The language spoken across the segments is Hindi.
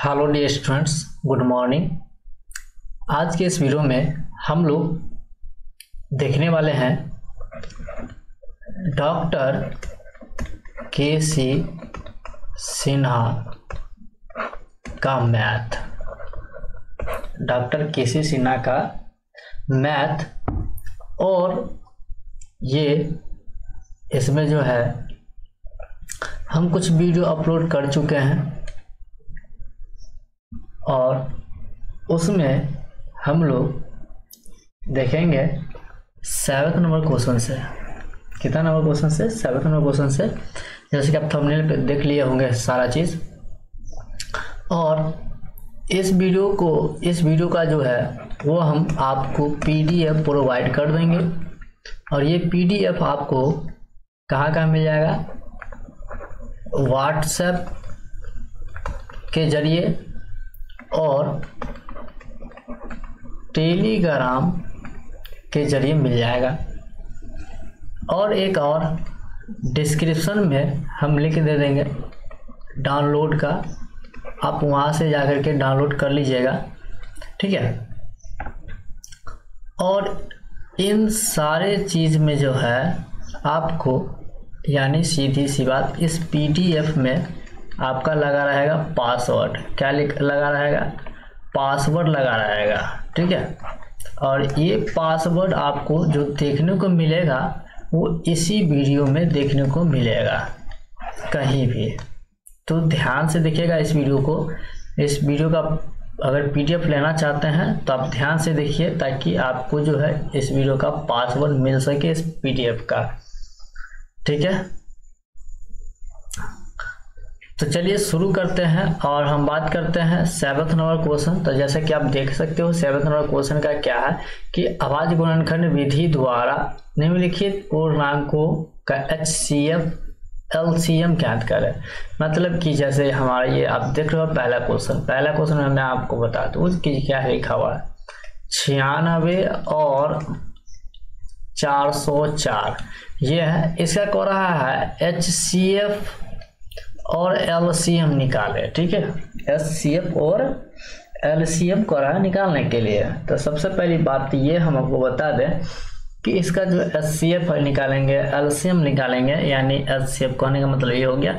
Hello dear students, good morning. आज के इस वीडियो में हम लोग देखने वाले हैं डॉक्टर के.सी. सिन्हा का मैथ। Doctor KC. सिन्हा का मैथ, और ये इसमें जो है हम कुछ वीडियो अपलोड कर चुके हैं और उसमें हम लोग देखेंगे 7 नंबर क्वेश्चन से। कितना नंबर क्वेश्चन से? 7 नंबर क्वेश्चन से। जैसे कि आप थंबनेल पे देख लिए होंगे सारा चीज़। और इस वीडियो का जो है वो हम आपको PDF प्रोवाइड कर देंगे। और ये PDF आपको कहाँ मिल जाएगा? व्हाट्सएप के जरिए और टेलीग्राम के जरिए मिल जाएगा। और एक और डिस्क्रिप्शन में हम लिंक दे देंगे डाउनलोड का, आप वहाँ से जाकर के डाउनलोड कर लीजिएगा, ठीक है। और इन सारे चीज़ में जो है आपको, यानी सीधी सी बात, इस PDF में आपका लगा रहेगा पासवर्ड। क्या लगा रहेगा? पासवर्ड लगा रहेगा, ठीक है। और ये पासवर्ड आपको जो देखने को मिलेगा वो इसी वीडियो में देखने को मिलेगा, कहीं भी। तो ध्यान से देखिएगा इस वीडियो को। इस वीडियो का अगर PDF लेना चाहते हैं तो आप ध्यान से देखिए, ताकि आपको जो है इस वीडियो का पासवर्ड मिल सके इस PDF का, ठीक है। तो चलिए शुरू करते हैं और हम बात करते हैं 7 नंबर क्वेश्चन। तो जैसे कि आप देख सकते हो 7 नंबर क्वेश्चन का क्या है कि अभाज्य गुणनखंड विधि द्वारा निम्नलिखित पूर्णांकों का HCF LCM ज्ञात करें। मतलब कि जैसे हमारा ये आप देख रहे हो पहला क्वेश्चन में मैं आपको बता दूँ कि क्या लिखा हुआ है। 96 और 404 ये है। इसका कह रहा है HCF और LCM निकाले, ठीक है। HCF और LCM को रहा निकालने के लिए। तो सबसे पहली बात ये हम आपको बता दें कि इसका जो HCF निकालेंगे, LCM निकालेंगे, यानी HCF कहने का मतलब ये हो गया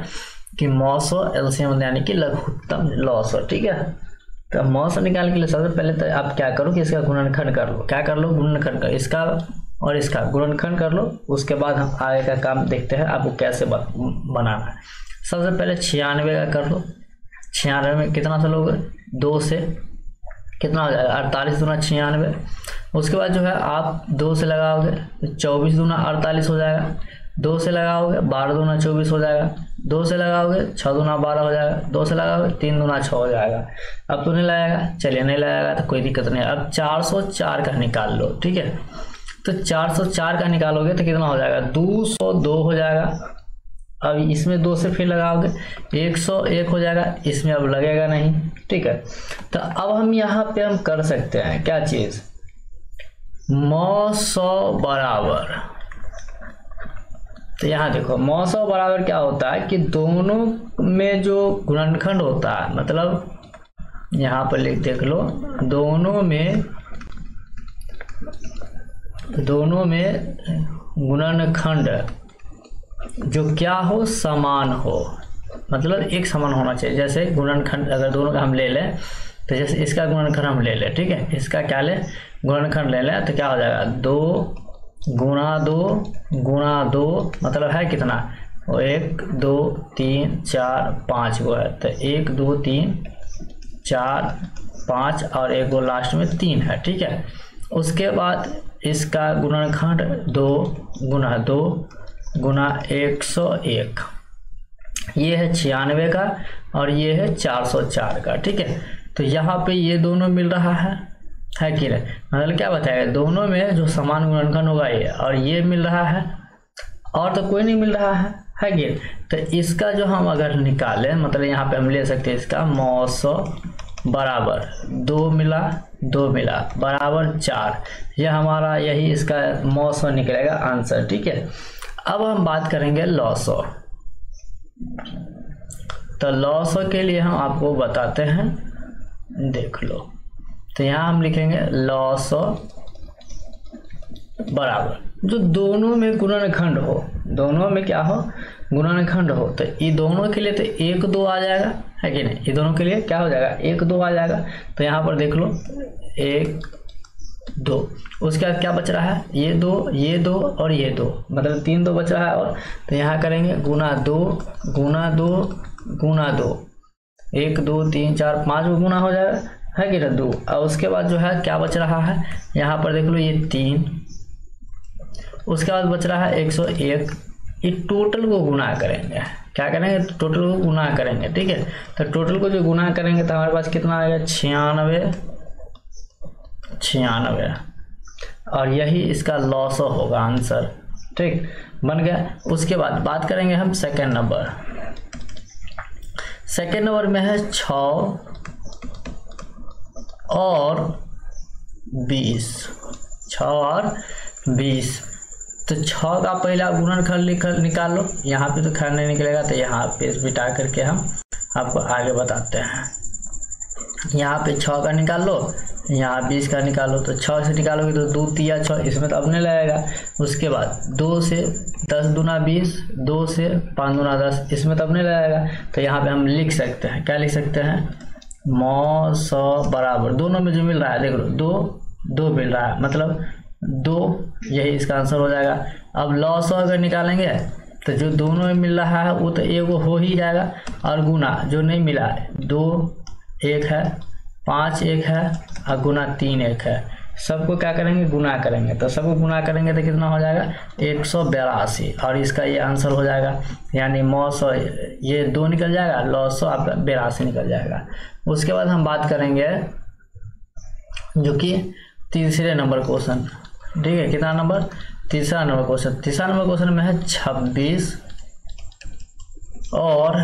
कि मौसो, LCM यानी कि लघुत्तम लॉसो, ठीक है। तो मौसो निकालने के लिए सबसे पहले तो आप क्या करो कि इसका गुणनखंड कर लो। क्या कर लो? गुणनखंड कर, इसका और इसका गुणनखंड कर लो। उसके बाद हम आगे का काम देखते हैं आपको कैसे बनाना है। सबसे पहले 96 का कर लो। 96 में कितना से लोगे? 2 से कितना हो जाएगा? 48 दूना 96। उसके बाद जो है आप 2 से लगाओगे तो 24 दूना 48 हो जाएगा। 2 से लगाओगे 12 दूना 24 हो जाएगा। 2 से लगाओगे 6 दूना 12 हो जाएगा। 2 से लगाओगे 3 दूना 6 हो जाएगा। अब तो नहीं लगाएगा, चलिए नहीं लगाएगा तो कोई दिक्कत नहीं। अब 404 का निकाल लो, ठीक है। तो 404 का निकालोगे तो कितना हो जाएगा? 202 हो जाएगा। अब इसमें 2 से फिर लगाओगे 101 हो जाएगा। इसमें अब लगेगा नहीं, ठीक है। तो अब हम यहाँ पे हम कर सकते हैं क्या चीज? मौसो बराबर। तो यहाँ देखो मौसो बराबर क्या होता है कि दोनों में जो गुणनखंड होता है, मतलब यहाँ पर देख लो, दोनों में गुणनखंड जो क्या हो, समान हो। मतलब एक समान होना चाहिए। जैसे गुणनखंड अगर दोनों का हम ले लें, तो जैसे इसका गुणनखंड हम ले लें, ठीक है। इसका क्या ले? गुणनखंड ले लें तो क्या हो जाएगा? 2 गुणा 2 मतलब है कितना? वो 1 2 3 4 5 वो है। तो 1 2 3 4 5 और एक वो लास्ट में 3 है, ठीक है। उसके बाद इसका गुणनखंड 2 गुणा 2 गुना 101, ये है 96 का और ये है 404 का, ठीक है। तो यहाँ पे ये दोनों मिल रहा है कि नहीं? मतलब क्या बताएगा? दोनों में जो समान गुणनखंड होगा ये, और ये मिल रहा है, और तो कोई नहीं मिल रहा है कि? तो इसका जो हम अगर निकालें, मतलब यहाँ पे हम ले सकते हैं इसका मौसो बराबर 2 मिला बराबर 4। यह हमारा यही इसका मौसो निकलेगा आंसर, ठीक है। अब हम बात करेंगे लॉसो। तो तो लॉस के लिए हम आपको बताते हैं, देख लो। तो यहाँ हम लिखेंगे लॉस बराबर जो दोनों में गुणनखंड हो, दोनों में क्या हो, गुणनखंड हो। तो ये दोनों के लिए तो 1 2 आ जाएगा, है कि नहीं। ये दोनों के लिए क्या हो जाएगा, 1 2 आ जाएगा। तो यहाँ पर देख लो 1 2, उसके बाद क्या बच रहा है, ये 2 ये 2 और ये 2, मतलब 3 2 बच रहा है। और तो यहाँ करेंगे गुना 2 गुना 2 गुना 2, 1 2 3 4 5 को गुना हो जाएगा, है कि नहीं 2। और उसके बाद जो है क्या बच रहा है, यहाँ पर देख लो ये 3, उसके बाद बच रहा है 101। ये टोटल को गुना करेंगे, क्या करेंगे, टोटल को गुना करेंगे, ठीक है। तो टोटल को जो गुना करेंगे तो हमारे पास कितना आएगा, 96, और यही इसका लॉस होगा आंसर, ठीक बन गया। उसके बाद बात करेंगे हम सेकेंड नंबर। सेकेंड नंबर में है 6 और 20, 6 और 20। तो 6 का पहला गुणनखंड निकाल लो, यहाँ पे तो खैर नहीं निकलेगा, तो यहाँ पे बिठा करके हम आपको आगे बताते हैं। यहाँ पे 6 का निकाल लो, यहाँ 20 का निकालो। तो 6 से निकालोगे तो 2 3 6, इसमें तो अब नहीं लगेगा। उसके बाद 2 से 10 दूना 20, 2 से 5 दूना 10, इसमें तो अब नहीं लगेगा। तो यहाँ पे हम लिख सकते हैं, क्या लिख सकते हैं, मौ 100 बराबर, दोनों में जो मिल रहा है देख लो 2 2 मिल रहा है, मतलब 2, यही इसका आंसर हो जाएगा। अब लॉस अगर निकालेंगे तो जो दोनों में मिल रहा है वो तो एगो हो ही जाएगा, और गुना जो नहीं मिला है 2 1 है, 5 1 है, और गुना 3 1 है, सबको क्या करेंगे, गुना करेंगे। तो सबको गुना करेंगे तो कितना हो जाएगा, 182, और इसका ये आंसर हो जाएगा। यानी 900, ये 2 निकल जाएगा, लॉस आपका 82 निकल जाएगा। उसके बाद हम बात करेंगे जो कि तीसरे नंबर क्वेश्चन, ठीक है। कितना नंबर, तीसरा नंबर क्वेश्चन। तीसरा नंबर क्वेश्चन में है 26 और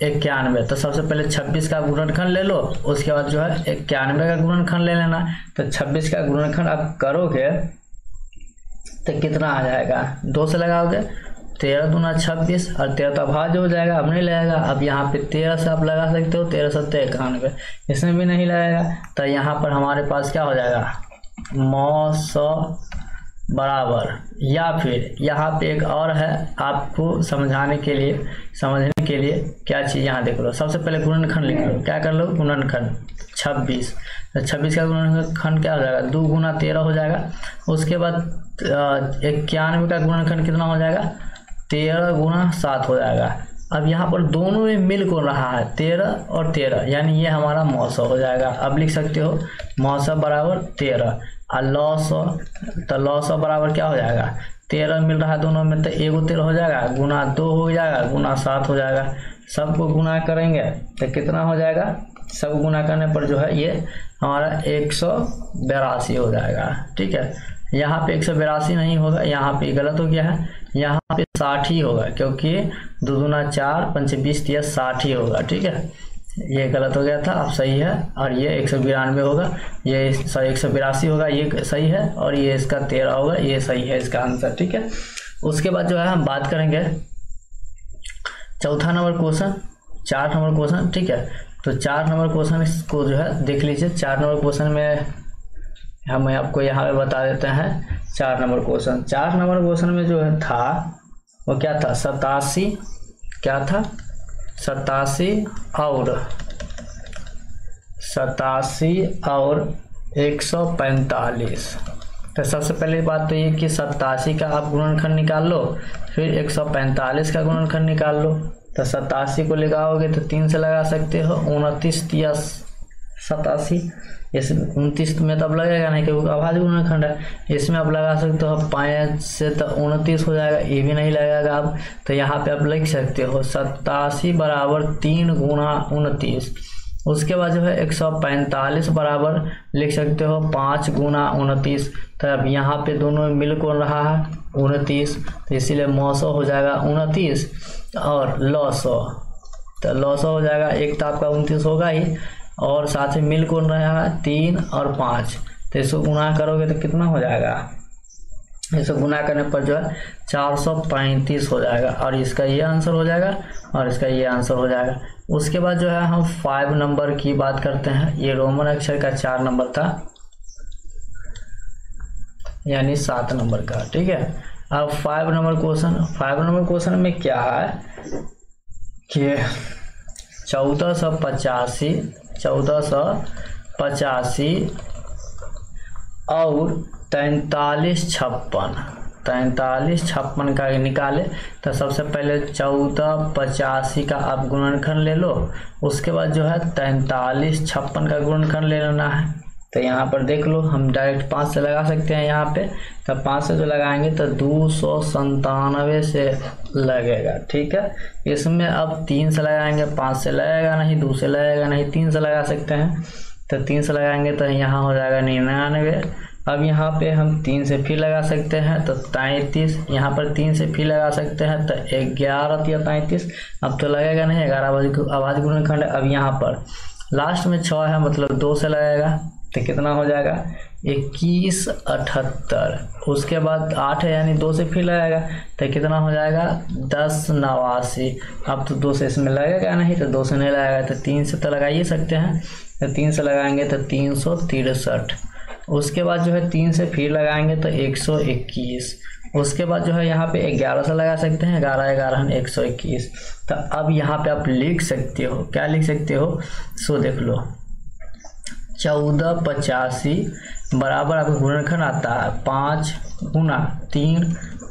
91। तो सबसे पहले 26 का गुणनखंड ले लो, उसके बाद जो है 91 का गुणनखंड ले लेना। तो 26 का गुणनखंड आप करोगे तो कितना आ जाएगा, 2 से लगाओगे, 13 दूना 26, और 13 तो भाज्य हो जाएगा, अब नहीं लगेगा। अब यहाँ पे 13 से आप लगा सकते हो, 13 7 91, इसमें भी नहीं लगेगा। तो यहाँ पर हमारे पास क्या हो जाएगा, 900 बराबर, या फिर यहाँ पे एक और है आपको समझने के लिए क्या चीज़ यहाँ देख लो। सबसे पहले गुणनखंड लिख लो, क्या कर लो, गुणनखंड 26। तो 26 का गुणनखंड क्या हो जाएगा, 2 गुना 13 हो जाएगा। उसके बाद 91 का गुणनखंड कितना हो जाएगा, 13 गुना 7 हो जाएगा। अब यहाँ पर दोनों में मिल कौन रहा है, 13 और 13, यानी ये हमारा 900 हो जाएगा। अब लिख सकते हो 900 बराबर 13, और लॉस, तो लॉस बराबर क्या हो जाएगा, 13 मिल रहा है दोनों में, तो एगो 13 हो जाएगा, गुना 2 हो जाएगा, गुना 7 हो जाएगा। सबको गुना करेंगे तो कितना हो जाएगा, सब गुना करने पर जो है ये हमारा 182 हो जाएगा, ठीक है। यहाँ पे 182 नहीं होगा, यहाँ पे गलत हो गया है, यहाँ पे 60 ही होगा, क्योंकि 2 दूना 4 5 20 30 60 ही होगा, ठीक है। ये गलत हो गया था, अब सही है। और ये 192 होगा, ये सॉरी 182 होगा, ये सही है। और ये इसका 13 होगा, ये सही है इसका आंसर, ठीक है। उसके बाद जो है हम बात करेंगे चौथा नंबर क्वेश्चन, 4 नंबर क्वेश्चन, ठीक है। तो 4 नंबर क्वेश्चन को जो है देख लीजिए। 4 नंबर क्वेश्चन में हम आपको यहाँ पे बता देते हैं 4 नंबर क्वेश्चन। 4 नंबर क्वेश्चन में जो है था वो क्या था, 87, क्या था, 87 और 145। तो सबसे पहले बात तो ये कि 87 का आप गुणनखंड निकाल लो, फिर 145 का गुणनखंड निकाल लो। तो 87 को लगाओगे तो 3 से लगा सकते हो, 29 या 87, इस 29 में तब लगेगा नहीं क्योंकि अभाज्य गुणनखंड है। इसमें आप लगा सकते हो 5 से, तो 29 हो जाएगा, ये भी नहीं लगेगा अब। तो यहाँ पे आप लिख सकते हो 87 बराबर 3 गुना 29। उसके बाद जो है 145 बराबर लिख सकते हो 5 गुना 29। तो अब यहाँ पे दोनों में मिल कौन रहा है, 29, तो इसीलिए 900 हो जाएगा 29, और लॉसो, तो लॉसो हो जाएगा, एक तो आपका 29 होगा ही, और साथ में मिल कौन रहा है 3 और 5। तो इसको गुना करोगे तो कितना हो जाएगा, इसको गुना करने पर जो है 435 हो जाएगा, और इसका ये आंसर हो जाएगा, और इसका ये आंसर हो जाएगा। उसके बाद जो है हम 5 नंबर की बात करते हैं। ये रोमन अक्षर का 4 नंबर था, यानी 7 नंबर का। ठीक है, अब 5 नंबर क्वेश्चन में क्या है कि 1485 और 4356 का निकाले। तो सबसे पहले 1485 का आप गुणनखंड ले लो, उसके बाद जो है 4356 का गुणनखंड ले लेना है। तो यहाँ पर देख लो, हम डायरेक्ट 5 से लगा सकते हैं यहाँ पे। तो 5 से जो लगाएंगे तो 297 से लगेगा। ठीक है, इसमें अब 3 से लगाएंगे, 5 से लगेगा नहीं, 2 से लगेगा नहीं, 3 से लगा सकते हैं। तो 3 से लगाएंगे तो यहाँ हो जाएगा 99। अब यहाँ पे हम 3 से फिर लगा सकते हैं तो 33, यहाँ पर 3 से फिर लगा सकते हैं तो 11 या 33। अब तो लगेगा नहीं, 11 अभाज्य गुणनखंड। अब यहाँ पर लास्ट में 6 है, मतलब 2 से लगेगा तो कितना हो जाएगा 2178। उसके बाद 8 है, यानी 2 से फिर लगेगा तो कितना हो जाएगा 1089। अब तो 2 से इसमें लगेगा नहीं, तो 2 से नहीं लगेगा तो 3 से तो लगा ही सकते हैं। तो 3 से लगाएंगे तो 363। उसके बाद जो है 3 से फिर लगाएंगे तो 121। उसके बाद जो है यहाँ पे 11 से लगा सकते हैं, 11 121। तो अब यहाँ पे आप लिख सकते हो, क्या लिख सकते हो, सो देख लो 1485 बराबर आपका गुणनखंड आता है 5 गुना 3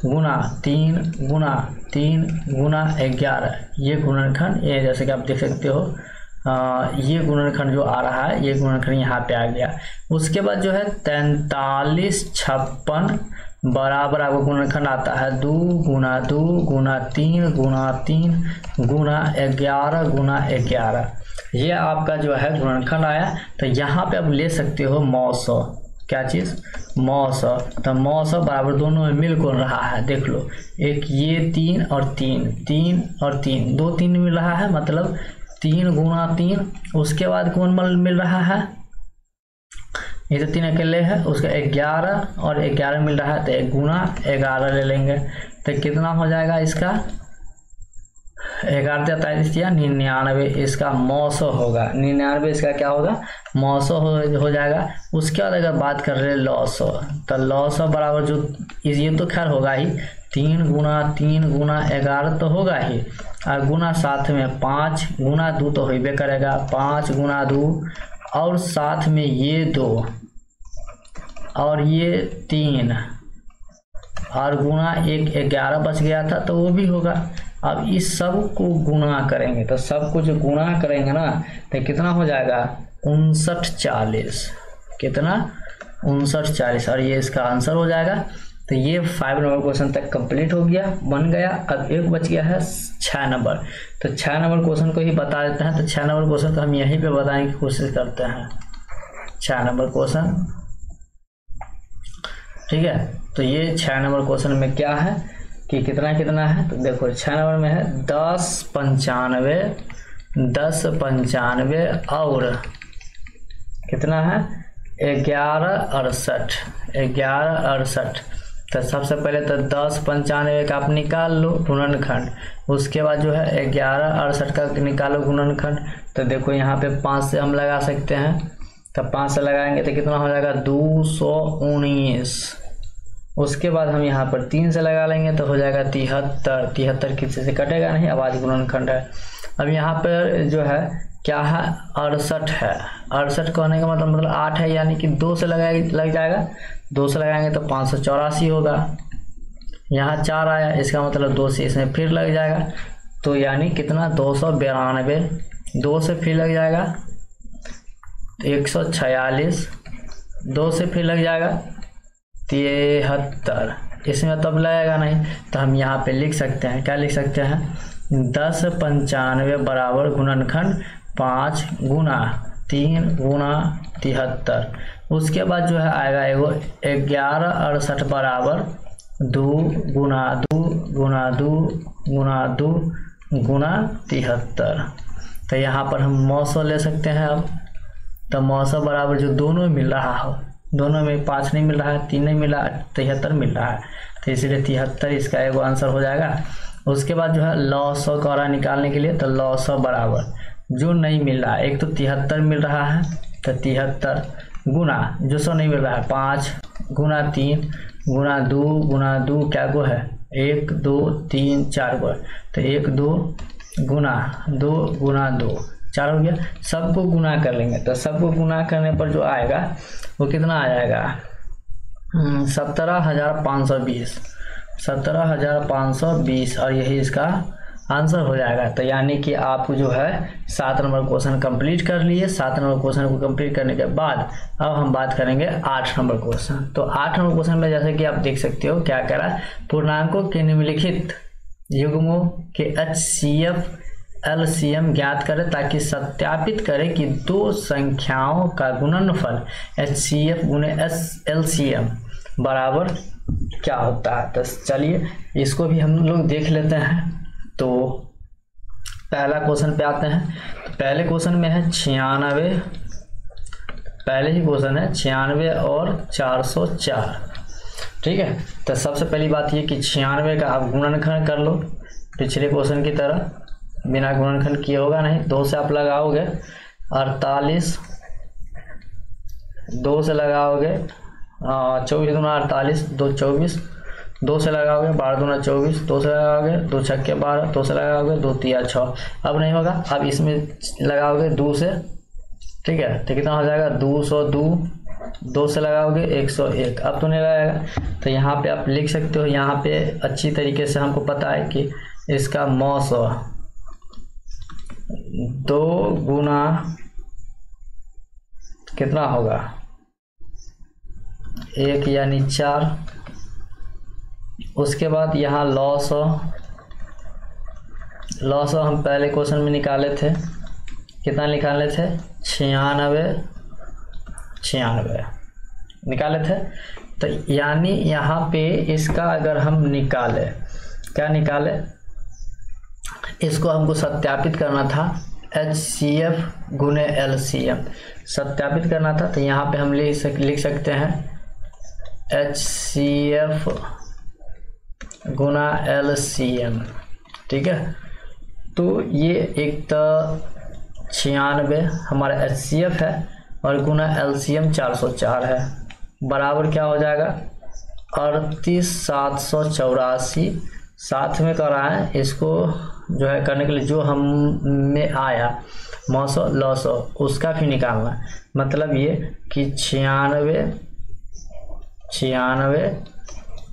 गुना 3 गुना 3 गुना 11। ये गुणनखंड, ये जैसे कि आप देख सकते हो, ये गुणनखंड जो आ रहा है, ये गुणनखंड यहाँ पे आ गया। उसके बाद जो है 4356 बराबर आपको गुणनखंड आता है 2 गुना 2 गुना 3 गुना 3 गुना 11 गुना 11। ये आपका जो है गुणनखंड आया। तो यहाँ पे आप ले सकते हो 900, क्या चीज़ 900। तो 900 बराबर दोनों में मिल कौन रहा है, देख लो, एक ये 3 और 3, 3 और 3, 2 3 मिल रहा है, मतलब 3 गुना 3। उसके बाद कौन मिल रहा है, ये तो 3 अकेले है, उसका 11 और 11 मिल रहा है, तो 1 गुना 11 ले लेंगे। तो कितना हो जाएगा इसका 11 43 या 99, इसका 900 होगा। 99 इसका क्या होगा 900 हो जाएगा। उसके बाद अगर बात कर रहे हैं 900, तो 900 बराबर जो ये तो खैर होगा ही, 3 गुना 11 तो होगा ही, और गुना साथ में 5 गुना 2 तो होबे करेगा, 5 गुना 2 और साथ में ये 2 और ये 3 और गुना 1 11 बच गया था तो वो भी होगा। अब इस सब को गुणा करेंगे, तो सब कुछ गुणा करेंगे ना, तो कितना हो जाएगा 5940। कितना 5940, और ये इसका आंसर हो जाएगा। तो ये 5 नंबर क्वेश्चन तक कंप्लीट हो गया, बन गया। अब एक बच गया है 6 नंबर। तो 6 नंबर क्वेश्चन को ही बता देते हैं। तो 6 नंबर क्वेश्चन को हम यहीं पे बताने की कोशिश करते हैं। 6 नंबर क्वेश्चन, ठीक है। तो ये 6 नंबर क्वेश्चन में क्या है कि कितना है, तो देखो 6 नंबर में है 1095 और कितना है 1168। तो सबसे पहले तो 1095 का आप निकाल लो गुणनखंड, उसके बाद जो है 1168 का निकालो गुणनखंड। तो देखो यहाँ पे 5 से हम लगा सकते हैं, तो 5 से लगाएंगे तो कितना हो जाएगा 219। उसके बाद हम यहाँ पर 3 से लगा लेंगे तो हो जाएगा 73 किसी से कटेगा नहीं, अभाज्य गुणनखंड है। अब यहाँ पर जो है क्या है 68 है। 68 कहने का मतलब 8 है, यानी कि 2 से लग जाएगा। 2 से लगाएंगे तो 584 होगा। यहाँ 4 आया, इसका मतलब 2 से इसमें फिर लग जाएगा, तो यानी कितना 292। 2 से फिर लग जाएगा 146, 2 से फिर लग जाएगा 73, इसमें तब लगेगा नहीं। तो हम यहाँ पे लिख सकते हैं, क्या लिख सकते हैं 1095 बराबर गुणनखंड 5 गुना 3 गुना 73। उसके बाद जो है आएगा एगो 1168 बराबर 2 गुना 2 गुना 2 गुना 2 गुना 73। तो यहाँ पर हम 900 ले सकते हैं। अब तो 900 बराबर जो दोनों मिल रहा हो, दोनों में 5 नहीं मिल रहा है, 3 नहीं मिला, 73 मिल रहा है, तो इसलिए 73 इसका एगो आंसर हो जाएगा। उसके बाद जो है 900 का निकालने के लिए, तो 900 बराबर जो नहीं मिल रहा है, एक तो 73 मिल रहा है तो 73 गुना जो 100 नहीं मिल रहा है 5 गुना 3 गुना 2 क्या गो है 1 2 3 4 गो है, तो 1 2 गुना 2 4 हो गया। सबको गुना कर लेंगे तो सबको गुना करने पर जो आएगा वो कितना आ जाएगा 17,520 17,520 और यही इसका आंसर हो जाएगा। तो यानी कि आप जो है 7 नंबर क्वेश्चन कंप्लीट कर लिए। 7 नंबर क्वेश्चन को कंप्लीट करने के बाद अब हम बात करेंगे 8 नंबर क्वेश्चन। तो 8 नंबर क्वेश्चन में जैसे कि आप देख सकते हो क्या कह रहा है, पूर्णांकों के निम्नलिखित युग्मों के HCF LCM ज्ञात करें ताकि सत्यापित करें कि दो संख्याओं का गुणनफल HCF गुणे LCM बराबर क्या होता है। तो चलिए इसको भी हम लोग देख लेते हैं। तो पहला क्वेश्चन पे आते हैं। तो पहले क्वेश्चन में है 96, पहले ही क्वेश्चन है 96 और 404। ठीक है, तो सबसे पहली बात ये कि 96 का आप गुणनखंड कर लो पिछले क्वेश्चन की तरह, बिना गुणनखंड किए होगा नहीं। 2 से आप लगाओगे 48, 2 से लगाओगे 24 दूना 48, 2 24, 2 से लगाओगे 12 दूना 24, 2 से लगाओगे 2 छक्के 12, 2 से लगाओगे 2 तिया 6। अब नहीं होगा, अब इसमें लगाओगे 2 से, ठीक है, तो कितना हो जाएगा 202, 2 से लगाओगे 101। अब तो नहीं लगाएगा, तो यहाँ पे आप लिख सकते हो। यहाँ पे अच्छी तरीके से हमको पता है कि इसका 900 2 गुना कितना होगा 1 यानी 4। उसके बाद यहाँ लॉस हम पहले क्वेश्चन में निकाले थे, कितना निकाले थे 96 निकाले थे। तो यानी यहाँ पे इसका अगर हम निकाले, क्या निकाले, इसको हमको सत्यापित करना था HCF गुणे LCM सत्यापित करना था। तो यहाँ पे हम लिख सकते हैं HCF गुना LCM। ठीक है, तो ये एक तो 96 हमारा HCF है और गुना LCM 404 है, बराबर क्या हो जाएगा 38,784। साथ में कर रहा है इसको जो है करने के लिए जो हम में आया 900 लॉसो उसका भी निकालना। मतलब ये कि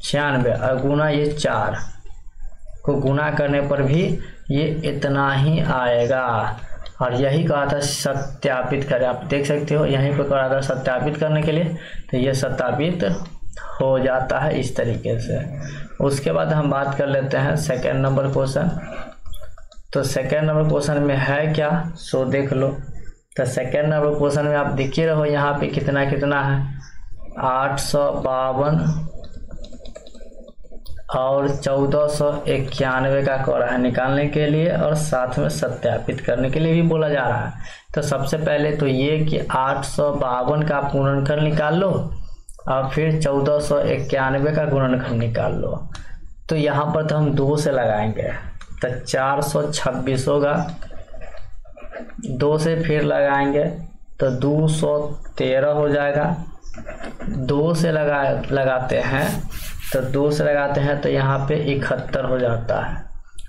96 और गुना ये 4 को गुना करने पर भी ये इतना ही आएगा। और यही कहा था सत्यापित करें, आप देख सकते हो यहीं पर कहा था सत्यापित करने के लिए, तो ये सत्यापित हो जाता है इस तरीके से। उसके बाद हम बात कर लेते हैं सेकेंड नंबर क्वेश्चन। तो सेकेंड नंबर क्वेश्चन में है क्या, सो देख लो। तो सेकेंड नंबर क्वेश्चन में आप देखिए रहो यहाँ पे कितना कितना है 852 और 1491 का कह रहा है निकालने के लिए और साथ में सत्यापित करने के लिए भी बोला जा रहा है। तो सबसे पहले तो ये कि 852 का गुणनखंड निकाल लो और फिर 1491 का गुणनखंड निकाल लो। तो यहाँ पर तो हम 2 से लगाएंगे तो 426 होगा, 2 से फिर लगाएंगे तो 213 हो जाएगा। 2 से लगाते हैं तो यहाँ पे 71 हो जाता है।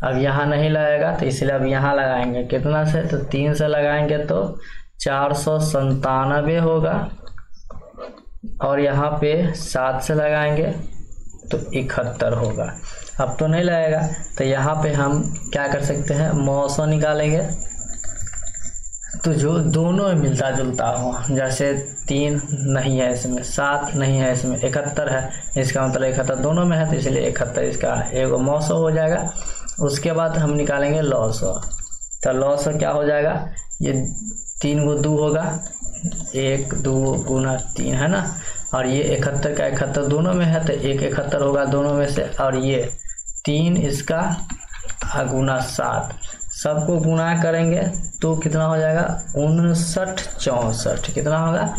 अब यहाँ नहीं लगाएगा तो इसलिए अब यहाँ लगाएंगे कितना से, तो 3 से लगाएंगे तो 497 होगा और यहाँ पे 7 से लगाएंगे तो 71 होगा। अब तो नहीं लगेगा तो यहाँ पे हम क्या कर सकते हैं मौसम निकालेंगे। तो जो दोनों में मिलता जुलता हो, जैसे 3 नहीं है इसमें, 7 नहीं है इसमें, 71 है, इसका मतलब 71 दोनों में है तो इसलिए 71 इसका एक मौसम हो जाएगा। उसके बाद हम निकालेंगे लॉस। तो लॉस क्या हो जाएगा, ये 3 को 2 होगा, 1 2 गुना 3 है ना, और ये 71 का 71 दोनों में है तो 1 71 होगा दोनों में से, और ये 3 इसका गुना 7 सबको गुना करेंगे तो कितना हो जाएगा 59 64। कितना होगा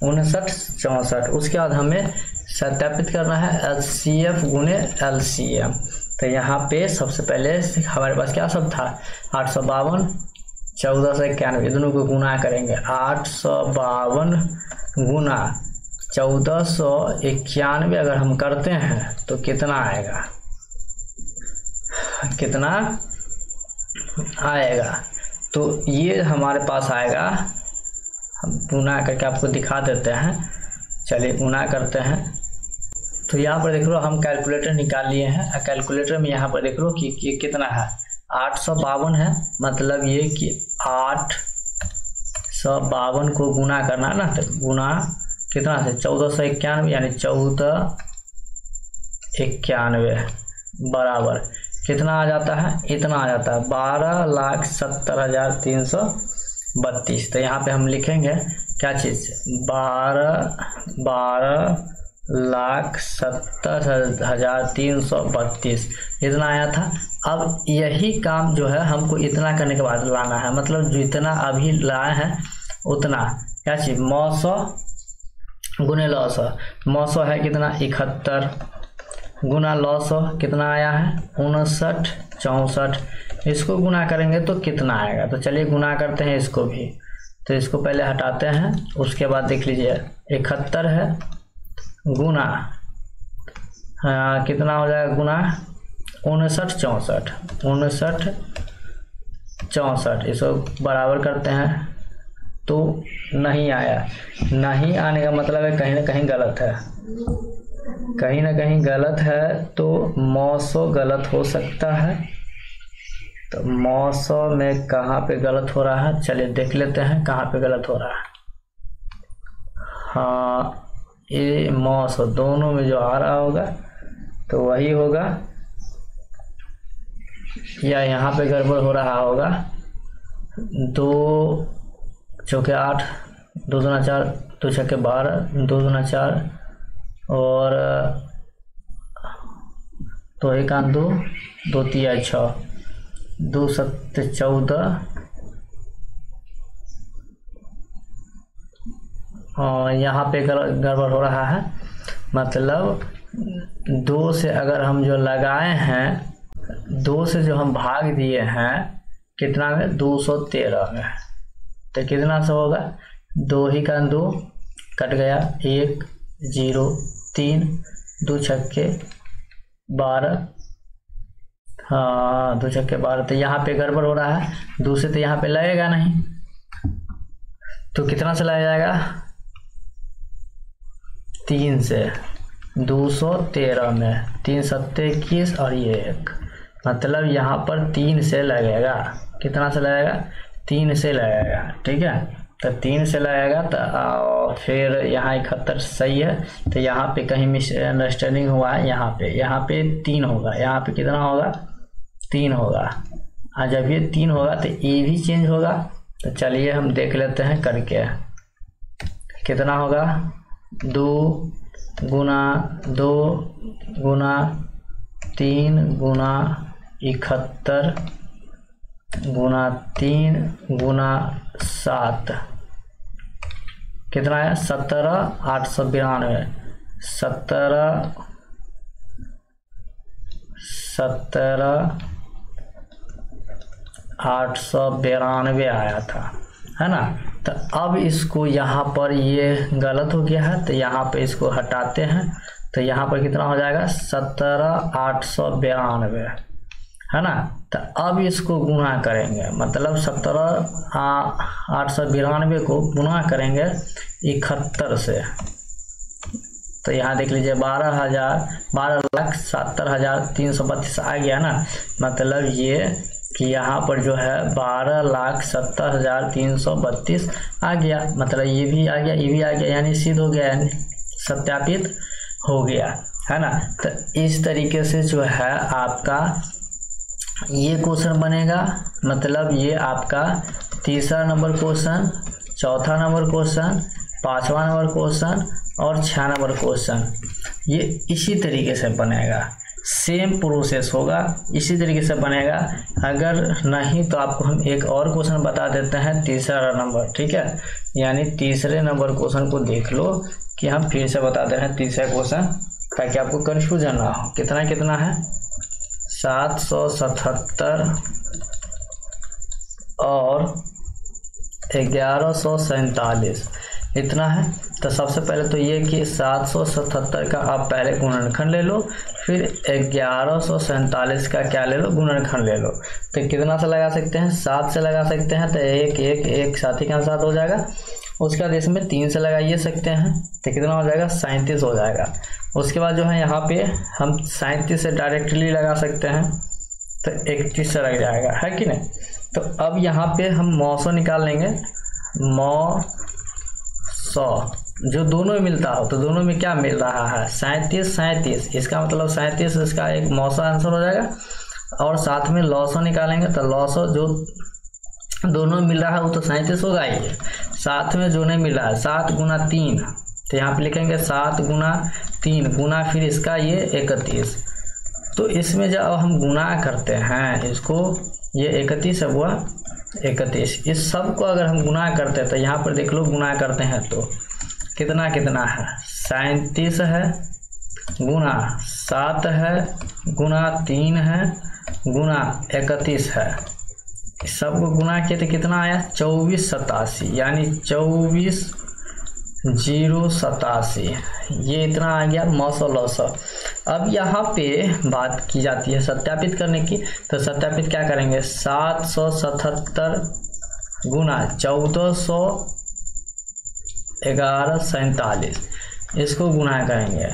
59 64। उसके बाद हमें सत्यापित करना है HCF गुने LCM। तो यहाँ पे सबसे पहले हमारे पास क्या सब था 852 1491, दोनों को गुना करेंगे। 852 गुना 1491 अगर हम करते हैं तो कितना आएगा, कितना आएगा? तो ये हमारे पास आएगा, हम गुना करके आपको दिखा देते हैं। चलिए गुना करते हैं। तो यहाँ पर देख लो हम कैलकुलेटर निकाल लिए हैं। कैलकुलेटर में यहाँ पर देख लो कि कितना है, 852 है। मतलब ये कि 852 को गुना करना है ना, तो गुना कितना से 1491 यानी 1491 बराबर कितना आ जाता है, इतना आ जाता है 12,70,332। तो यहाँ पे हम लिखेंगे क्या चीज़, 12,70,332 इतना आया था। अब यही काम जो है हमको इतना करने के बाद लाना है, मतलब जितना अभी लाए हैं उतना क्या चीज़, 900 गुने 900, 900 है कितना 71 गुना 900 कितना आया है 59 64। इसको गुना करेंगे तो कितना आएगा, तो चलिए गुना करते हैं इसको भी। तो इसको पहले हटाते हैं, उसके बाद देख लीजिए 71 है गुना कितना हो जाएगा, गुना 59 64, 59 64 इसको बराबर करते हैं तो नहीं आया। नहीं आने का मतलब है कहीं ना कहीं गलत है, कहीं ना कहीं गलत है। तो 900 गलत हो सकता है। तो 900 में कहाँ पे गलत हो रहा है, चलिए देख लेते हैं कहाँ पे गलत हो रहा है। हाँ, ये 900 दोनों में जो आ रहा होगा तो वही होगा, या यहाँ पे गड़बड़ हो रहा होगा। 2 चौके 8, 2 दूना 4, 2 छक्के 12, 2 दूना 4 और 2 1 2, 2 3 6, 2 7 14 और यहाँ पे गड़बड़ हो रहा है। मतलब 2 से अगर हम जो लगाए हैं, 2 से जो हम भाग दिए हैं कितना में, 213 में, तो कितना सा होगा, 2 ही का 2 कट गया, 1 0 3, 2 छक्के 12, हाँ 2 छक्के 12। तो यहाँ पे गड़बड़ हो रहा है, 2 से तो यहाँ पे लगेगा नहीं, तो कितना से लग जाएगा, 3 से 213 में, 3 7 21 और ये 1, मतलब यहाँ पर 3 से लगेगा। कितना से लगेगा, 3 से लगेगा, ठीक है। तो 3 से लगेगा तो फिर यहाँ 71 सही है। तो यहाँ पे कहीं मिस अंडरस्टैंडिंग हुआ है, यहाँ पे 3 होगा, यहाँ पे कितना होगा, 3 होगा। और जब ये 3 होगा तो ये भी चेंज होगा। तो चलिए हम देख लेते हैं करके, कितना होगा, 2 गुना 2 गुना 3 गुना 71 गुना 3 गुना 7 कितना है, 17,892, 17,892 आया था, है ना। तो अब इसको यहाँ पर ये गलत हो गया है, तो यहाँ पे इसको हटाते हैं। तो यहाँ पर कितना हो जाएगा, 17,892, है ना। तो अब इसको गुना करेंगे, मतलब 17,892 को गुना करेंगे 71 से। तो यहाँ देख लीजिए 12,70,332 आ गया ना। मतलब ये कि यहाँ पर जो है 12,70,332 आ गया, मतलब ये भी आ गया, ये भी आ गया, यानी सिद्ध हो गया, यानी सत्यापित हो गया, है ना। तो इस तरीके से जो है आपका ये क्वेश्चन बनेगा। मतलब ये आपका तीसरा नंबर क्वेश्चन, चौथा नंबर क्वेश्चन, 5वां नंबर क्वेश्चन और 6 नंबर क्वेश्चन ये इसी तरीके से बनेगा, सेम प्रोसेस होगा, इसी तरीके से बनेगा। अगर नहीं तो आपको हम एक और क्वेश्चन बता देते हैं, तीसरा नंबर, ठीक है। यानी तीसरे नंबर क्वेश्चन को देख लो कि हम फिर से बता दे रहे हैं तीसरा क्वेश्चन, ताकि आपको कन्फ्यूजन ना हो। कितना कितना है, 777 और 1147 इतना है। तो सबसे पहले तो ये कि 777 का आप पहले गुणनखंड ले लो, फिर 1147 का क्या ले लो, गुणनखंड ले लो। तो कितना से लगा सकते हैं, 7 से लगा सकते हैं, तो एक साथ ही का साथ हो जाएगा। उसके बाद इसमें 3 से लगाइए सकते हैं, तो कितना हो जाएगा, 37 हो जाएगा। उसके बाद जो है यहाँ पे हम 37 से डायरेक्टली लगा सकते हैं, तो 31 से लग जाएगा, है कि नहीं। तो अब यहाँ पे हम मौसो निकाल लेंगे, मौसो जो दोनों में मिलता हो, तो दोनों में क्या मिल रहा है, 37, इसका मतलब 37 इसका एक मौसो आंसर हो जाएगा। और साथ में लॉसो निकालेंगे, तो लॉसो जो दोनों मिल रहा है वो तो 37 होगा ही, साथ में जो नहीं मिल रहा है 7 गुना 3, तो यहाँ पे लिखेंगे 7 गुना 3 गुना फिर इसका ये 31। तो इसमें जब हम गुना करते हैं इसको, ये 31 हुआ 31, इस सब को अगर हम गुना करते हैं तो यहाँ पर देख लो गुना करते हैं तो कितना है, 37 है, गुना 7 है, गुना 3 है, गुना 31 है। सबको गुना किए तो कितना आया, 2487, यानी 24087, ये इतना आ गया मौसो लॉसो। अब यहाँ पे बात की जाती है सत्यापित करने की, तो सत्यापित क्या करेंगे, 777 गुना 141147 इसको गुना करेंगे।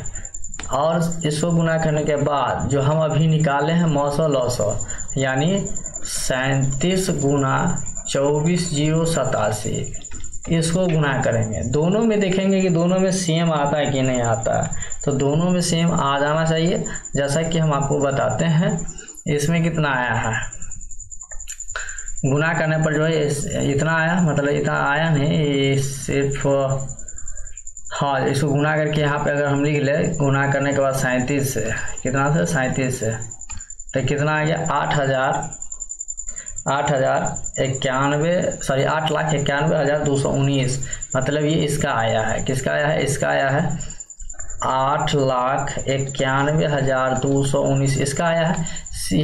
और इसको गुना करने के बाद जो हम अभी निकाले हैं मौसो लॉसो, यानी 37 गुना 24087 इसको गुना करेंगे। दोनों में देखेंगे कि दोनों में सेम आता है कि नहीं आता है, तो दोनों में सेम आ जाना चाहिए। जैसा कि हम आपको बताते हैं, इसमें कितना आया है, गुना करने पर जो है इतना आया, मतलब इतना आया नहीं, सिर्फ हाँ इसको गुना करके यहाँ पे अगर हम लिख ले, गुना करने के बाद 37 से, कितना से 37 से, तो कितना आ गया, 8,91,219, मतलब ये इसका आया है, किसका आया है, इसका आया है 8,91,219 इसका आया है।